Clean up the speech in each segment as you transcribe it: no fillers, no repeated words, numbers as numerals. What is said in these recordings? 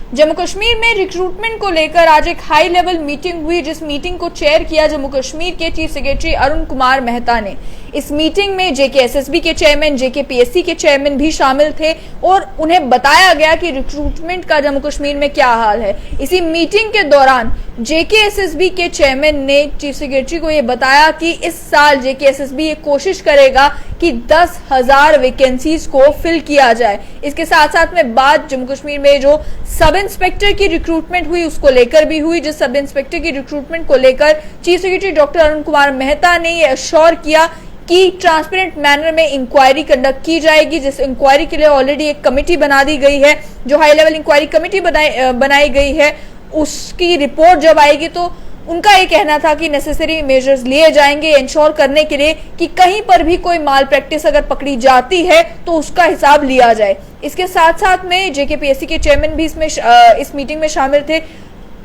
जम्मू कश्मीर में रिक्रूटमेंट को लेकर आज एक हाई लेवल मीटिंग हुई, जिस मीटिंग को चेयर किया जम्मू कश्मीर के चीफ सेक्रेटरी अरुण कुमार मेहता ने। इस मीटिंग में जेकेएसएसबी के चेयरमैन, जेकेपीएससी के चेयरमैन भी शामिल थे और उन्हें बताया गया कि रिक्रूटमेंट का जम्मू कश्मीर में क्या हाल है। इसी मीटिंग के दौरान जेकेएसएसबी के चेयरमैन ने चीफ सेक्रेटरी को यह बताया कि इस साल जेकेएसएसबी ये कोशिश करेगा कि 10,000 वैकेंसीज को फिल किया जाए। इसके साथ साथ में बात जम्मू कश्मीर में जो सब इंस्पेक्टर की रिक्रूटमेंट हुई उसको लेकर भी हुई, जिस सब इंस्पेक्टर की रिक्रूटमेंट को लेकर chief secretary doctor Arun Kumar Mehta ने यह अश्योर किया कि ट्रांसपेरेंट मैनर में इंक्वायरी कंडक्ट की जाएगी, जिस इंक्वायरी के लिए ऑलरेडी एक कमेटी बना दी गई है। जो हाई लेवल इंक्वायरी कमेटी बनाई गई है, उसकी रिपोर्ट जब आएगी तो उनका ये कहना था कि नेसेसरी मेजर्स लिए जाएंगे इंश्योर करने के लिए कि कहीं पर भी कोई माल प्रैक्टिस अगर पकड़ी जाती है तो उसका हिसाब लिया जाए। इसके साथ साथ में जेकेपीएससी के चेयरमैन भी इस मीटिंग में शामिल थे।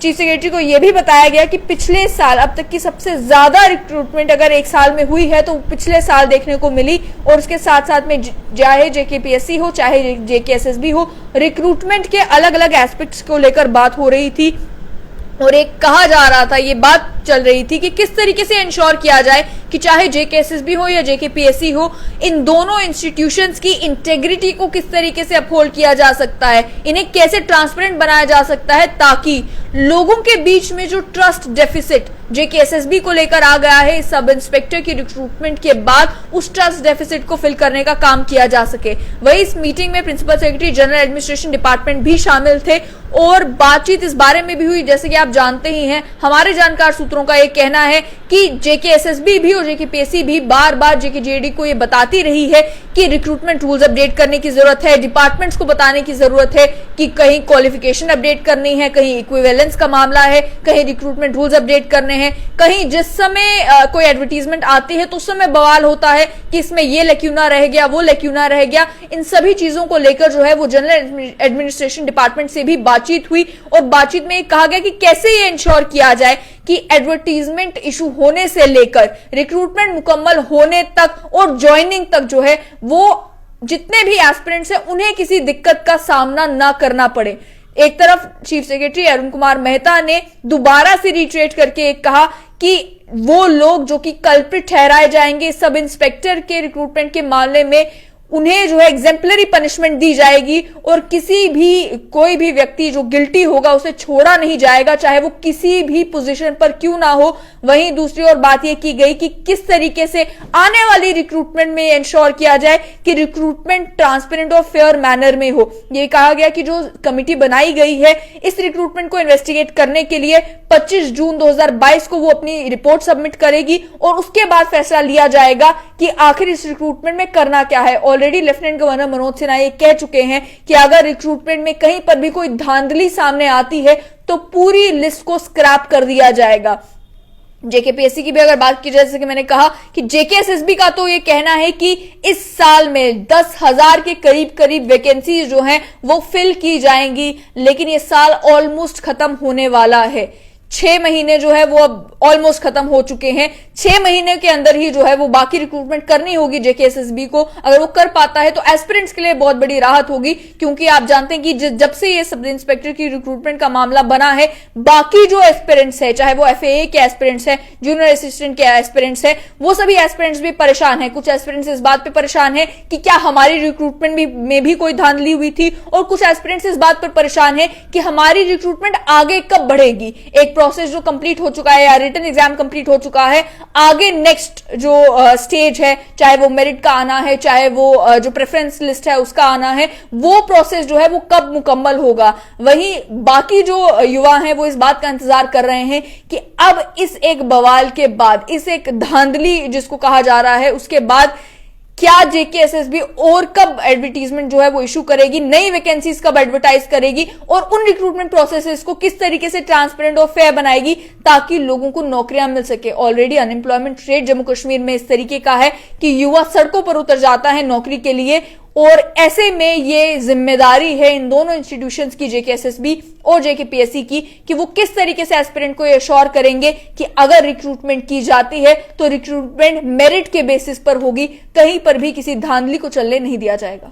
चीफ सेक्रेटरी को यह भी बताया गया कि पिछले साल अब तक की सबसे ज्यादा रिक्रूटमेंट अगर एक साल में हुई है तो पिछले साल देखने को मिली, और उसके साथ साथ में चाहे जेकेपीएससी हो चाहे जेकेएसएसबी हो, रिक्रूटमेंट के अलग अलग एस्पेक्ट्स को लेकर बात हो रही थी और एक कहा जा रहा था, ये बात चल रही थी कि किस तरीके से इंश्योर किया जाए कि चाहे जेकेएसएसबी हो या जेकेपीएससी हो, इन दोनों इंस्टीट्यूशंस की इंटेग्रिटी को किस तरीके से अपहोल्ड किया जा सकता है, इन्हें कैसे ट्रांसपेरेंट बनाया जा सकता है ताकि लोगों के बीच में जो ट्रस्ट डेफिसिट जेकेएसएसबी को लेकर आ गया है, सब इंस्पेक्टर की रिक्रूटमेंट के बाद उस ट्रस्ट डेफिसिट को फिल करने का काम किया जा सके। वही इस मीटिंग में principal secretary general administration department भी शामिल थे और बातचीत इस बारे में भी हुई। जैसे कि आप जानते ही हैं, हमारे जानकार सूत्रों का ये कहना है कि जेकेएसएसबी भी और जेकेपीएससी भी बार बार जेकेजेडी को ये बताती रही है कि रिक्रूटमेंट रूल्स अपडेट करने की जरूरत है, डिपार्टमेंट्स को बताने की जरूरत है कि कहीं क्वालिफिकेशन अपडेट करनी है, कहीं इक्विवेलेंस का मामला है, कहीं रिक्रूटमेंट रूल्स अपडेट करने हैं, कहीं जिस समय कोई एडवर्टीजमेंट आती है तो उस समय बवाल होता है कि इसमें ये लैक्यूना रह गया, वो लैक्यूना रह गया। इन सभी चीजों को लेकर जो है वो जनरल एडमिनिस्ट्रेशन डिपार्टमेंट से भी बातचीत हुई और बातचीत में कहा गया कि कैसे ये इंश्योर किया जाए कि एडवर्टीजमेंट इशू होने से लेकर रिक्रूटमेंट मुकम्मल होने तक और ज्वाइनिंग तक जो है वो जितने भी एस्पिरेंट्स हैं उन्हें किसी दिक्कत का सामना ना करना पड़े। एक तरफ चीफ सेक्रेटरी अरुण कुमार मेहता ने दोबारा से रिट्रेट करके कहा कि वो लोग जो कि कल्प्रिट ठहराए जाएंगे सब इंस्पेक्टर के रिक्रूटमेंट के मामले में, उन्हें जो है एग्जेम्पलरी पनिशमेंट दी जाएगी और कोई भी व्यक्ति जो गिल्टी होगा उसे छोड़ा नहीं जाएगा, चाहे वो किसी भी पोजीशन पर क्यों ना हो। वहीं दूसरी ओर बात यह की गई कि किस तरीके से आने वाली रिक्रूटमेंट में इंश्योर किया जाए कि रिक्रूटमेंट ट्रांसपेरेंट और फेयर मैनर में हो। यह कहा गया कि जो कमिटी बनाई गई है इस रिक्रूटमेंट को इन्वेस्टिगेट करने के लिए 25 जून 2022 को वो अपनी रिपोर्ट सबमिट करेगी और उसके बाद फैसला लिया जाएगा कि आखिर इस रिक्रूटमेंट में करना क्या है। Already lieutenant governor Manoj Sinha ये कह चुके हैं कि अगर रिक्रूटमेंट में कहीं पर भी कोई धांधली सामने आती है तो पूरी लिस्ट को स्क्रैप कर दिया जाएगा। जेकेपीएससी की भी अगर बात की जाए, जैसे कि मैंने कहा कि जेकेएसएसबी का तो ये कहना है कि इस साल में 10,000 के करीब वैकेंसीज जो हैं वो फिल की जाएंगी, लेकिन ये साल ऑलमोस्ट खत्म होने वाला है। 6 महीने जो है वो अब ऑलमोस्ट खत्म हो चुके हैं। 6 महीने के अंदर ही जो है वो बाकी रिक्रूटमेंट करनी होगी जेकेएसएसबी को। अगर वो कर पाता है तो एस्पिरेंट्स के लिए बहुत बड़ी राहत होगी, क्योंकि आप जानते हैं कि जब से ये सब इंस्पेक्टर की रिक्रूटमेंट का मामला बना है, बाकी जो एस्पिरेंट्स है, चाहे वो एफएए के एस्पिरेंट्स है, जूनियर असिस्टेंट के एस्पिरेंट्स है, वो सभी एस्पिरेंट्स भी परेशान है। कुछ एस्पिरेंट्स इस बात पे परेशान है कि क्या हमारी रिक्रूटमेंट में भी कोई धांधली हुई थी, और कुछ एस्पिरेंट्स इस बात पर परेशान है कि हमारी रिक्रूटमेंट आगे कब बढ़ेगी। एक प्रोसेस जो कंप्लीट हो चुका है या रिटन एग्जाम कंप्लीट हो चुका है, आगे नेक्स्ट जो स्टेज है, चाहे वो मेरिट का आना है, चाहे वो जो प्रेफरेंस लिस्ट है उसका आना है, वो प्रोसेस जो है वो कब मुकम्मल होगा। वहीं बाकी जो युवा हैं वो इस बात का इंतजार कर रहे हैं कि अब इस एक बवाल के बाद, इस एक धांधली जिसको कहा जा रहा है, उसके बाद क्या जेकेएसएसबी और कब एडवर्टीजमेंट जो है वो इशू करेगी, नई वैकेंसीज कब एडवर्टाइज करेगी और उन रिक्रूटमेंट प्रोसेसेस को किस तरीके से ट्रांसपेरेंट और फेयर बनाएगी ताकि लोगों को नौकरियां मिल सके। Already unemployment rate Jammu Kashmir में इस तरीके का है कि युवा सड़कों पर उतर जाता है नौकरी के लिए, और ऐसे में ये जिम्मेदारी है इन दोनों इंस्टीट्यूशंस की, जेकेएसएसबी और जेकेपीएससी की, कि वो किस तरीके से एस्पिरेंट को एश्योर करेंगे कि अगर रिक्रूटमेंट की जाती है तो रिक्रूटमेंट मेरिट के बेसिस पर होगी, कहीं पर भी किसी धांधली को चलने नहीं दिया जाएगा।